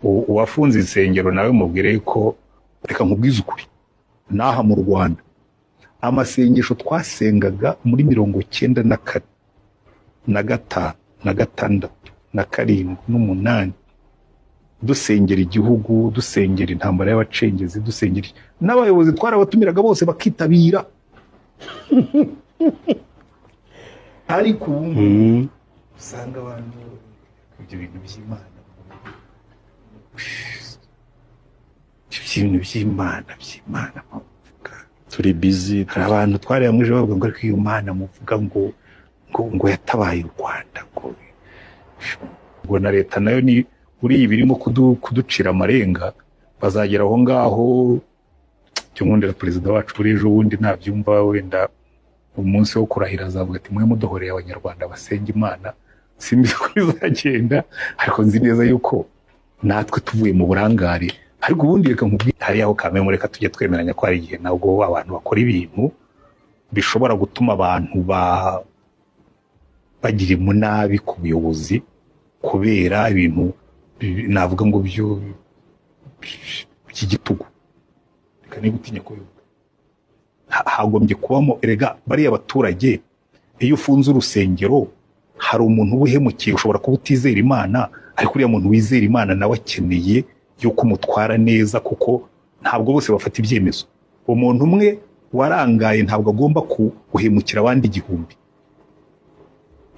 uwafunze insengero nawe mubwire ko reka nkubwize ukuri n'aha mu Rwanda amasengesho twasengaga muri 94 na 5 na 6 na 7 n'umunani dusengera igihugu, dusengera intambara y'abacengezi, dusengera n'abayobozi twarabatumiraga bose bakitabira. Ariko usanga abantu ibyo bintu by'Imana by'Imana turi busy. hari abantu twariyamuje bavuga ngo ariko iyo Mana muvuga ngo yatabaye u Rwanda ngo na leta nayo ni uri ibirimo kuducira amarenga bazagera aho ngaho cyo nkundira perezida wacu buri ejo bundi nabyumva wenda umunsi wo kurahira azavuga ati mwe mudohoreye abanyarwanda basenga Imana simbizi ko bizagenda ariko nzi neza yuko natwe tuvuye mu burangare ariko ubundi reka nkubwire hari aho kame mureka tujye twemeranya ko hari igihe nabwo abantu bakora ibintu bishobora gutuma abantu bagira imunabi ku buyobozi kubera ibintu navuga ngo by'igitugu reka niba utinya kubivuga hagombye kubamo erega bariya abaturage iyo ufunze urusengero hari umuntu ubuhemukiye ushobora kuba utizera Imana ariko uriya muntu wizera Imana nawe akeneye yuko umutwara neza kuko ntabwo bose bafata ibyemezo. Umuntu umwe warangaye ntabwo agomba guhemukira abandi igihumbi.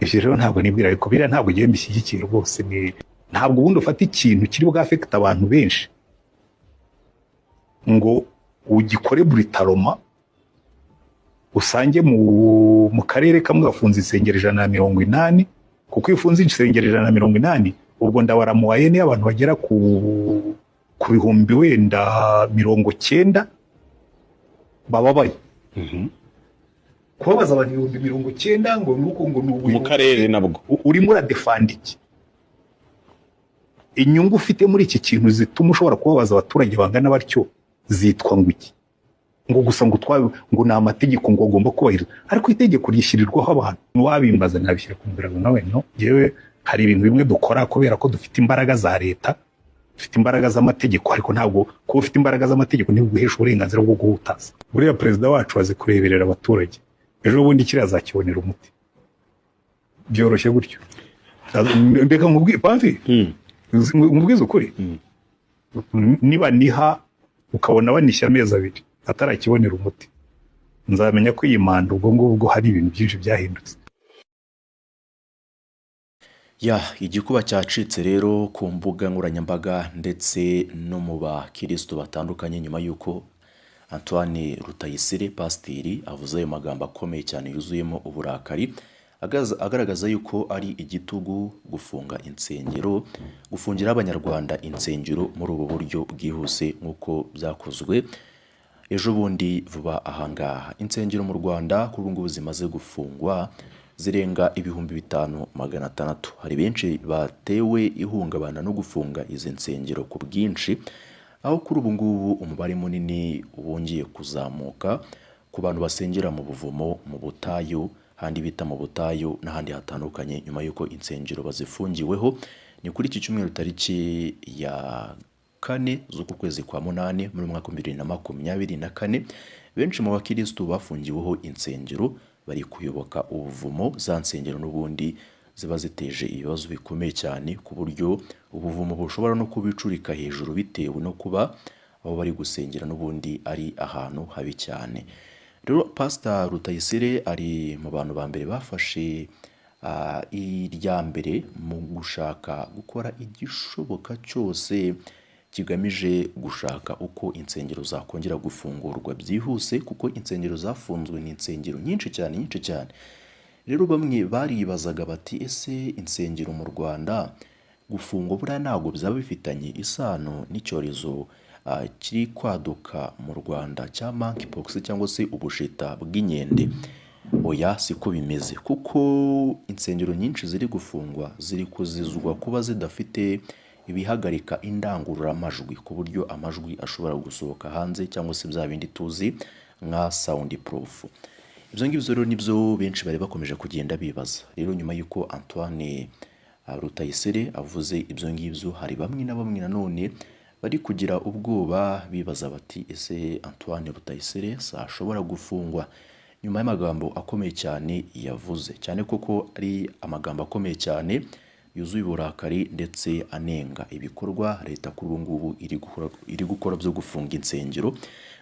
Ivyo rero ntabwo nibwira ariko biriya ntabwo giye mbishyigikiye rwose ntabwo ubundi ufata ikintu kiri bwafekta abantu benshi ngo ugikore brutaloma usange mu karere kamwe gafunze insengero 180 kuko iyo ufunze insengero 180 ubwo ndabaramuwaye ni abantu bagera ku bihumbi wenda 90 bababaye. Kubabaza abantu 90 ngo nuko ngo mu karere nabwo urimo uradefanda iki? Inyungu ufite muri iki kintu zituma ushobora kubabaza abaturage bangana batyo zitwa ngo iki? Ngo gusa ngo na amategeko ngo agomba kubahiriza ariko itegeko ryishyirirwaho abantu wabimbaza nabishyira ku mbere nawe no yewe hari ibintu bimwe dukora kubera ko dufite imbaraga za leta dufite imbaraga z'amategeko ariko ntabwo ko ufite imbaraga z'amategeko ntiguhesha uburenganzira bwo guhutaza. Buriya perezida wacu azi kureberera abaturage ejo bundi kirazakibonera umuti byoroshye gutyo. Ndeka nkubwiye pamfi nkubwize ukuri niba niha ukabona banisha amezi 2 atarakibonera umuti nzamenya ko iyi manda ubwo hari ibintu byinshi byahindutse. Igikuba cyacitse rero ku mbuga nkoranyambaga ndetse no mu bakristo batandukanye nyuma yuko Antoine Rutayisire pasiteri avuze ayo magambo akomeye cyane yuzuyemo uburakari agaragaza yuko ari igitugu gufunga insengero gufungira abanyarwanda insengero muri ubu buryo bwihuse nk'uko byakozwe ejo bundi vuba ahangaha. Insengero mu Rwanda kuri ubu ngubu zimaze gufungwa zirenga 5,600. Hari benshi batewe ihungabana no gufunga izi nsengero ku bwinshi aho kuri ubu ngubu umubare munini wongeye kuzamuka ku bantu basengera mu buvumo mu butayu handi bita mu butayu n'ahandi hatandukanye nyuma yuko insengero bazifungiweho. Ni kuri iki cyumweru tariki ya 4 z'uku kwezi kwa 8 muri mwaka 2024 benshi mu bakristo bafungiweho insengero bari kuyoboka ubuvumo za nsengero n'ubundi ziba ziteje ibibazo bikomeye cyane ku buryo ubuvumo bushobora no kubicurika hejuru bitewe no kuba abo bari gusengera n'ubundi ari ahantu habi cyane. Rero Pastor Rutayisire ari mu bantu ba mbere bafashe irya mbere mu gushaka gukora igishoboka cyose kigamije gushaka uko insengero zakongera gufungurwa byihuse kuko insengero zafunzwe ni insengero nyinshi cyane. Rero bamwe baribazaga bati ese insengero mu Rwanda gufungwa buriya ntabwo byaba bifitanye isano n'icyorezo kiri kwaduka mu Rwanda cya monkeypox cyangwa se ubushita bw'inkende? Oya, siko bimeze kuko insengero nyinshi ziri gufungwa ziri kuzizwa kuba zidafite ibihagarika indangururamajwi ku buryo amajwi ashobora gusohoka hanze cyangwa se bya bindi tuzi nka sound proof. Ibyo ngibyo rero nibyo benshi bari bakomeje kugenda bibaza. Rero nyuma yuko Antoine Rutayisire avuze ibyo ngibyo, hari bamwe na bamwe nanone bari kugira ubwoba bibaza bati ese Antoine Rutayisire ashobora gufungwa nyuma y'amagambo akomeye cyane yavuze, cyane koko ari amagambo akomeye cyane yuzuye uburakari ndetse anenga ibikorwa leta kuri ubu ngubu iri gukora byo gufunga insengero.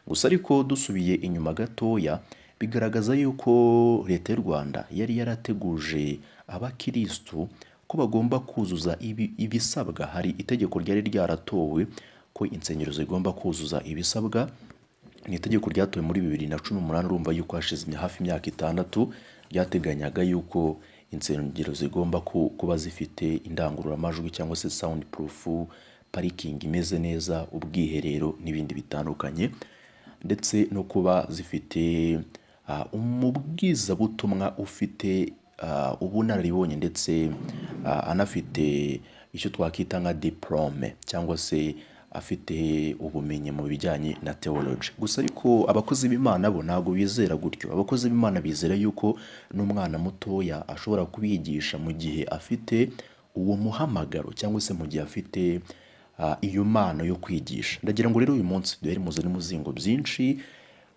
Gusa ariko dusubiye inyuma gatoya, bigaragaza yuko leta y'u Rwanda yari yarateguje abakirisitu ko bagomba kuzuza ibisabwa. Hari itegeko ryari ryaratowe ko insengero zigomba kuzuza ibisabwa. Ni itegeko ryatowe muri 2018, urumva yuko hashize hafi imyaka 6, ryateganyaga yuko insengero zigomba kuba zifite indangururamajwi cyangwa se sound proof, parikingi imeze neza, ubwiherero n'ibindi bitandukanye, ndetse no kuba zifite umubwizabutumwa ufite ubunararibonye ndetse anafite icyo twakita nka diplome cyangwa se afite ubumenyi mu bijyanye na theology. Gusa ariko abakozi b'Imana bo ntabwo bizera gutyo. Abakozi b'Imana bizera yuko n'umwana mutoya ashobora kubigisha mu gihe afite uwo muhamagaro cyangwa se mu gihe afite iyo mpano yo kwigisha. Ndagira ngo rero uyu munsi duhere muzane muzingo byinshi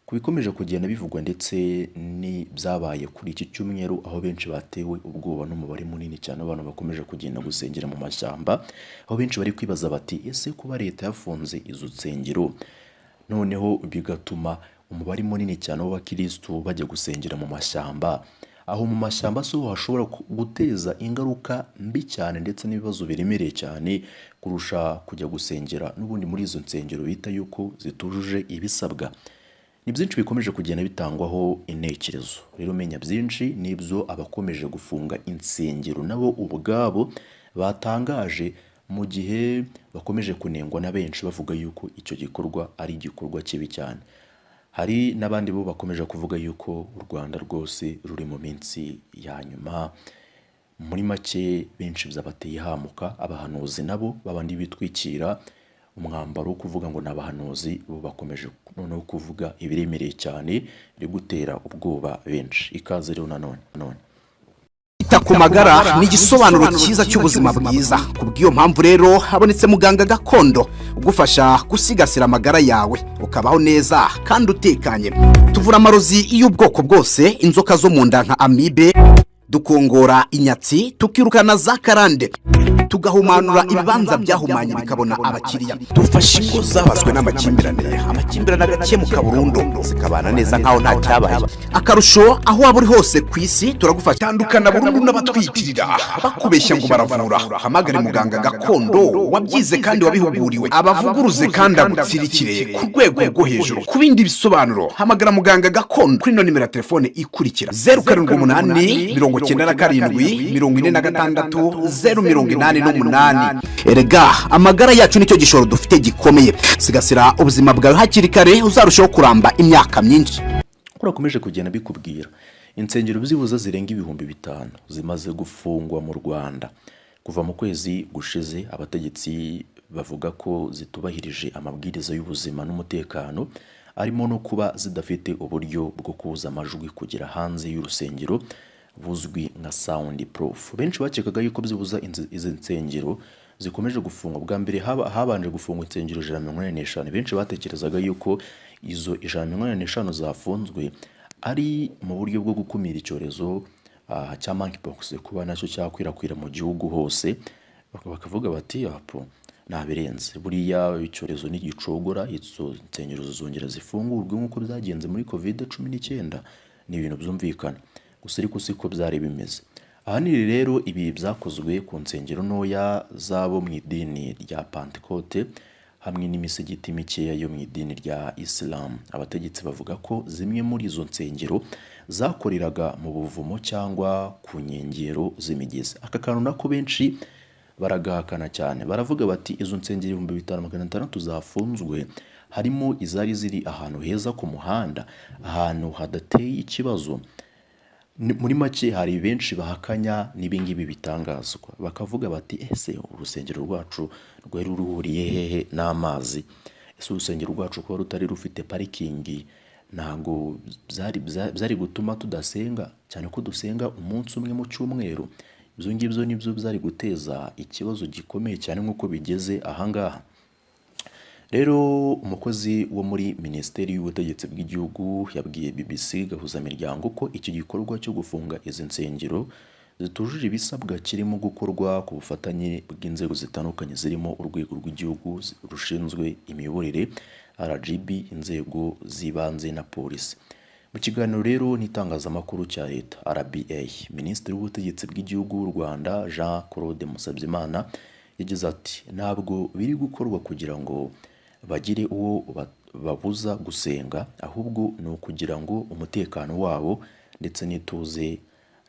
kubikomeje kugenda bivugwa ndetse n'ibyabaye kuri iki cyumweru, aho benshi batewe ubwoba n'umubare munini cyane abantu bakomeje kugenda gusengera mu mashyamba, aho benshi bari kwibaza bati ese kuba leta yafunze izo nsengero noneho bigatuma umubare munini cyane w'abakirisitu bajya gusengera mu mashyamba, aho mu mashyamba so hashobora guteza ingaruka mbi cyane ndetse n'ibibazo biremereye cyane kurusha kujya gusengera n'ubundi muri izo nsengero bita yuko zitujuje ibisabwa. Ni byinshi bikomeje kugenda bitangwaho intekerezo. Rero menya byinshi n'ibyo abakomeje gufunga insengero nabo ubwabo batangaje, mu gihe bakomeje kunengwa na benshi bavuga yuko icyo gikorwa ari igikorwa kibi cyane. Hari n'abandi bo bakomeje kuvuga yuko u Rwanda rwose ruri mu minsi ya nyuma. Muri make benshi byabateye hamuka. Abahanuzi nabo babandi bitwikira umwambaro wo kuvuga ngo n'abahanuzi bo bakomeje noneho kuvuga ibiremereye cyane biri gutera ubwoba benshi. Ikaze rero nanone Ita ku magara ni igisobanuro cyiza cy'ubuzima bwiza. Kubw'iyo mpamvu rero habonetse muganga gakondo ugufasha gusigasira amagara yawe ukabaho neza kandi utekanye. Tuvura amarozi y'ubwoko bwose, inzoka zo mu nda nka amibe, dukongora inyatsi, tukirukana za karande, tugahumanura ibibanza byahumanye bikabona abakiriya. Dufasha ingo zabazwe n'amakimbirane agakemuka burundu zikabana neza nkaho nta cyabaye. Akarusho aho waba uri hose ku isi turagufasha tandukana burundu n'abatwitirira bakubeshya ngo baravura. Hamagare muganga gakondo wabyize kandi wabihuguriwe, abavuguruze kandi agutsirikire ku rwego rwo hejuru. Ku bindi bisobanuro hamagara muganga gakondo kuri no nimero ya telefone ikurikira 0788 9746 Erega amagara yacu nicyo gishoro dufite gikomeye. Sigasira ubuzima bwawe hakiri kare uzarushaho kuramba imyaka myinshi. Urakomeje kugenda bikubwira insengero byibuza zirenga 5,000 zimaze gufungwa mu Rwanda kuva mu kwezi gushize. Abategetsi bavuga ko zitubahirije amabwiriza y'ubuzima n'umutekano, arimo no kuba zidafite uburyo bwo kuza amajwi kugera hanze y'urusengero buzwi nka sound proof. Benshi bakekaga yuko byibuza izi nsengero zikomeje gufungwa. Bwa mbere habanje gufungwa insengero 145. Benshi batekerezaga yuko izo 145 zafunzwe ari mu buryo bwo gukumira icyorezo cya monkeypox kuba nacyo cyakwirakwira mu gihugu hose. Bakavuga bati apo nabirenze, buriya icyorezo n'igicogora, izo nsengero zizongera zifungurwe nk'uko byagenze muri COVID-19. Ni ibintu byumvikana. Gusa ariko siko byari bimeze. Ahanini rero ibi byakozwe ku nsengero ntoya zabo mu idini rya Pentecote hamwe n'imisigiti mikeya yo mu idini rya Islam. Abategetsi bavuga ko zimwe muri izo nsengero zakoreraga mu buvumo cyangwa ku nkengero z'imigezi. Aka kantu nako benshi baragahakana cyane. Baravuga bati izo nsengero 5600 zafunzwe harimo izari ziri ahantu heza ku muhanda, ahantu hadateye ikibazo. Muri make hari benshi bahakanya n'ibingibi bitangazwa, bakavuga bati ese urusengero rwacu rwari ruhuriye hehe n'amazi? Ese urusengero rwacu kuba rutari rufite parikingi ntago byari gutuma tudasenga, cyane ko dusenga umunsi umwe mu cyumweru. ibyo ngibyo nibyo byari guteza ikibazo gikomeye cyane nk'uko bigeze ahangaha. Rero umukozi wo muri Minisiteri y'Ubutegetsi bw'Igihugu yabwiye BBC Gahuzamiryango ko iki gikorwa cyo gufunga izi nsengero zitujuje ibisabwa kirimo gukorwa ku bufatanye bw'inzego zitandukanye zirimo urwego rw'igihugu rushinzwe imiyoborere RGB, inzego z'ibanze na polisi. Mu kiganiro rero n'itangazamakuru cya leta RBA, Minisitiri w'Ubutegetsi bw'Igihugu w'u Rwanda Jean Claude Musabyimana yagize ati ntabwo biri gukorwa kugira ngo bagire uwo babuza gusenga, ahubwo ni ukugira ngo umutekano wabo ndetse n'ituze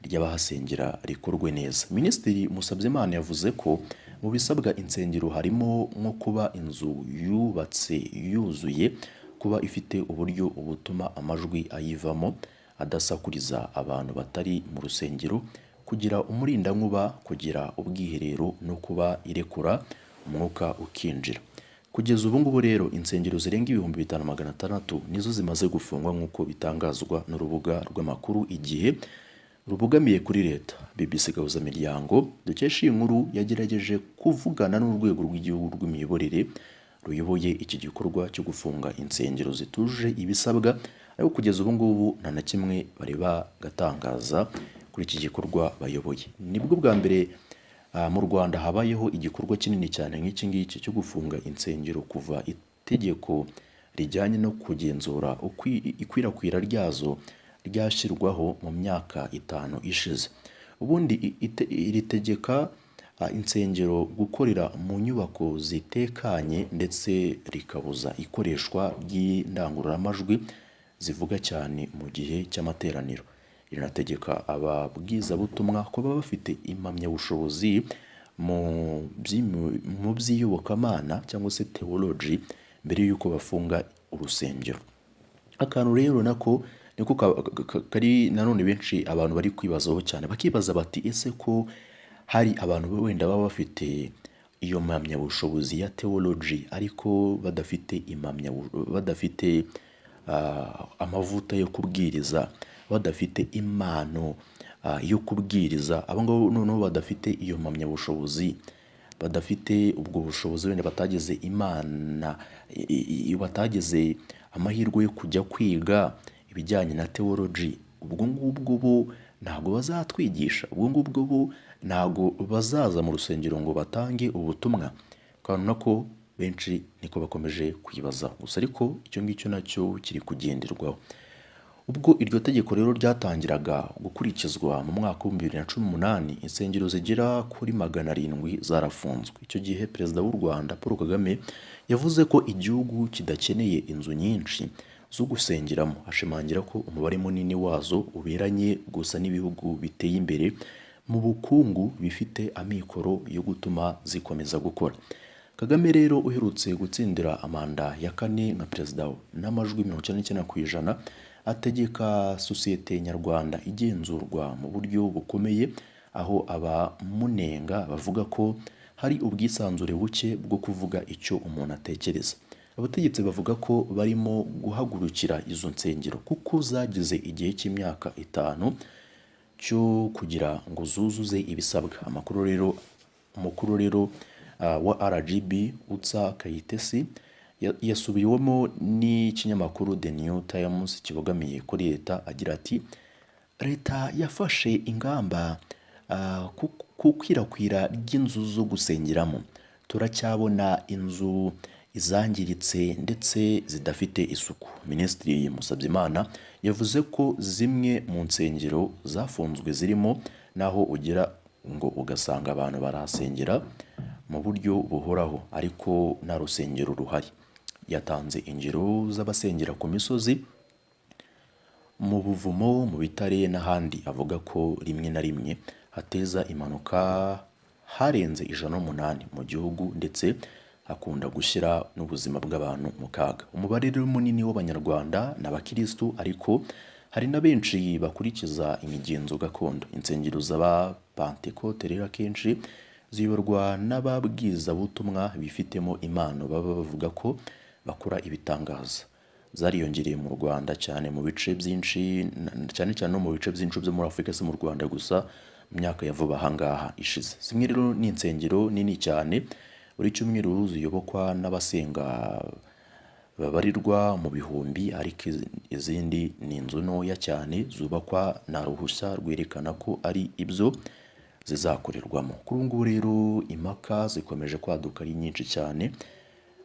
ry'abahasengera rikorwe neza. Minisitiri Musabyimana yavuze ko mu bisabwa insengero harimo nko kuba inzu yubatse yuzuye, kuba ifite uburyo butuma amajwi ayivamo adasakuriza abantu batari mu rusengero, kugira umurindankuba, kugira ubwiherero no kuba irekura umwuka ukinjira. Kugeza ubu ngubu rero insengero zirenga 5600 nizo zimaze gufungwa nk'uko bitangazwa n'urubuga rw'amakuru Igihe rubogamiye kuri leta. BBC Gahuzamiryango dukesha iyi nkuru yagerageje kuvugana n'urwego rw'igihugu rw'imiyoborere ruyoboye iki gikorwa cyo gufunga insengero zituje ibisabwa, ariko kugeza ubu ngubu nta na kimwe bari bagatangaza kuri iki gikorwa bayoboye. Nibwo bwa mbere mu Rwanda habayeho igikorwa kinini cyane nk'iki ngiki cyo gufunga insengero kuva itegeko rijyanye no kugenzura ikwirakwira ryazo ryashyirwaho mu myaka 5 ishize. Ubundi iri tegeka insengero gukorera mu nyubako zitekanye ndetse rikabuza ikoreshwa ry'indangururamajwi zivuga cyane mu gihe cy'amateraniro. Rinategeka ababwizabutumwa ko baba bafite impamyabushobozi mu by'iyobokamana cyangwa se theology mbere y'uko bafunga urusengero. Akantu rero nako niko kari nanone benshi abantu bari kwibazaho cyane, bakibaza bati ese ko hari abantu wenda baba bafite iyo mpamyabushobozi ya theology ariko badafite amavuta yo kubwiriza, badafite impano yo kubwiriza, abo ngabo noneho badafite iyo mpamyabushobozi, badafite ubwo bushobozi wenda batageze imana, batageze amahirwe yo kujya kwiga ibijyanye na theology, ubwo ngubwo bo ntabwo bazatwigisha, ubwo ngubwo bo ntabwo bazaza mu rusengero ngo batange ubutumwa. Kandi nako benshi niko bakomeje kwibaza gusa, ariko icyo ngicyo nacyo kiri kugenderwaho. Ubwo iryo tegeko rero ryatangiraga gukurikizwa mu mwaka wa 2018, insengero zigera kuri 700 zarafunzwe. Icyo gihe Perezida w'u Rwanda Paul Kagame yavuze ko igihugu kidakeneye inzu nyinshi zo gusengeramo, ashimangira ko umubare munini wazo uberanye gusa n'ibihugu biteye imbere mu bukungu bifite amikoro yo gutuma zikomeza gukora. Kagame rero uherutse gutsindira amanda ya 4 nka perezida n'amajwi 99%, ategeka sosiyete nyarwanda igenzurwa mu buryo bukomeye, aho abamunenga bavuga ko hari ubwisanzure buke bwo kuvuga icyo umuntu atekereza. Abategetsi bavuga ko barimo guhagurukira izo nsengero kuko zagize igihe cy'imyaka 5 cyo kugira ngo zuzuze ibisabwa. Umukuru rero wa RGB Utsa Kayitesi yasubiwemo n'ikinyamakuru The New Times kibogamiye kuri leta agira ati leta yafashe ingamba ku kwirakwira ry'inzu zo gusengeramo, turacyabona inzu izangiritse ndetse zidafite isuku. Minisitiri Musabyimana yavuze ko zimwe mu nsengero zafunzwe zirimo naho ugera ngo ugasanga abantu barahasengera mu buryo buhoraho ariko nta rusengero ruhari. Yatanze ingero z'abasengera ku misozi, mu buvumo, mu bitare n'ahandi, avuga ko rimwe na rimwe hateza impanuka harenze 108 mu gihugu ndetse akunda gushyira n'ubuzima bw'abantu mu kaga. Umubare rero munini w'abanyarwanda n'abakristo, ariko hari na benshi bakurikiza imigenzo gakondo. Insengero z'abapantekote rero akenshi ziyoborwa n'ababwiza butumwa bifitemo impano, baba bavuga ko bakora ibitangaza. Zariyongereye mu Rwanda cyane mu bice byinshi, cyane no mu bice byinshi byo muri Afurika, si mu Rwanda gusa, mu myaka ya vuba ahangaha ishize. Zimwe rero ni insengero nini cyane buri cyumweru ziyobokwa n'abasenga babarirwa mu bihumbi, ariko izindi ni inzu ntoya cyane zubakwa nta ruhushya rwerekana ko ari ibyo zizakorerwamo. Kuri ubu ngubu rero impaka zikomeje kwaduka ari nyinshi cyane,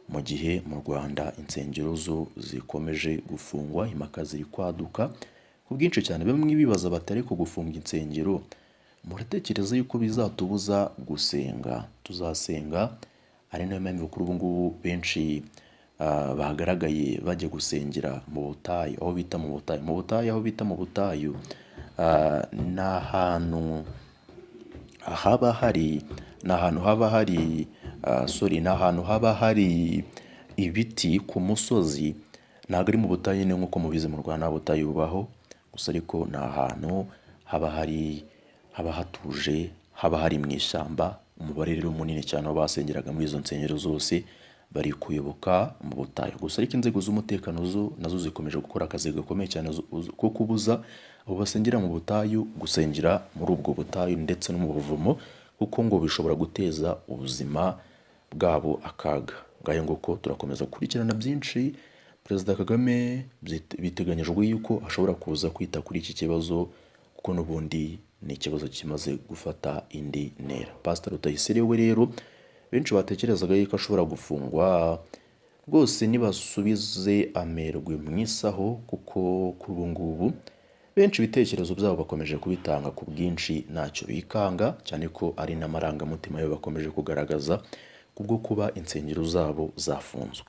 mu gihe mu Rwanda insengero zo zikomeje gufungwa, impaka ziri kwaduka ku bwinshi cyane. Bamwe bibaza batari ko gufunga insengero, muratekereza yuko bizatubuza gusenga? Tuzasenga, ari nayo mpamvu kuri ubu ngubu benshi bagaragaye bajya gusengera mu butayu, aho bita mu butayu. Mu butayu, aho bita mu butayu, ni ahantu haba hari ibiti ku musozi. Ntabwo ari mu butayu nyine nk'uko mubizi mu Rwanda nta butayu bubaho, gusa ariko ni ahantu haba hatuje, haba hari mu ishyamba. Umubare rero munini cyane aho basengeraga muri izo nsengero zose bari kuyoboka mu butayu. Gusa ariko inzego z'umutekano nazo zikomeje gukora akazi gakomeye cyane ko kubuza abo basengera mu butayu gusengera muri ubwo butayu ndetse no mu buvumo, kuko ngo bishobora guteza ubuzima bwabo akaga. Ngayo nguko turakomeza gukurikirana byinshi. Perezida Kagame biteganyijwe yuko ashobora kuza kwita kuri iki kibazo, kuko n'ubundi ni ikibazo kimaze gufata indi ntera. Pastor Rutayisire we rero benshi batekerezaga yuko ashobora gufungwa, rwose nibasubize amerwe mu isaho, kuko kuri ubu ngubu benshi ibitekerezo byabo bakomeje kubitanga ku bwinshi, ntacyo bikanga, cyane ko ari n'amarangamutima yabo bakomeje kugaragaza kubwo kuba insengero zabo zafunzwe.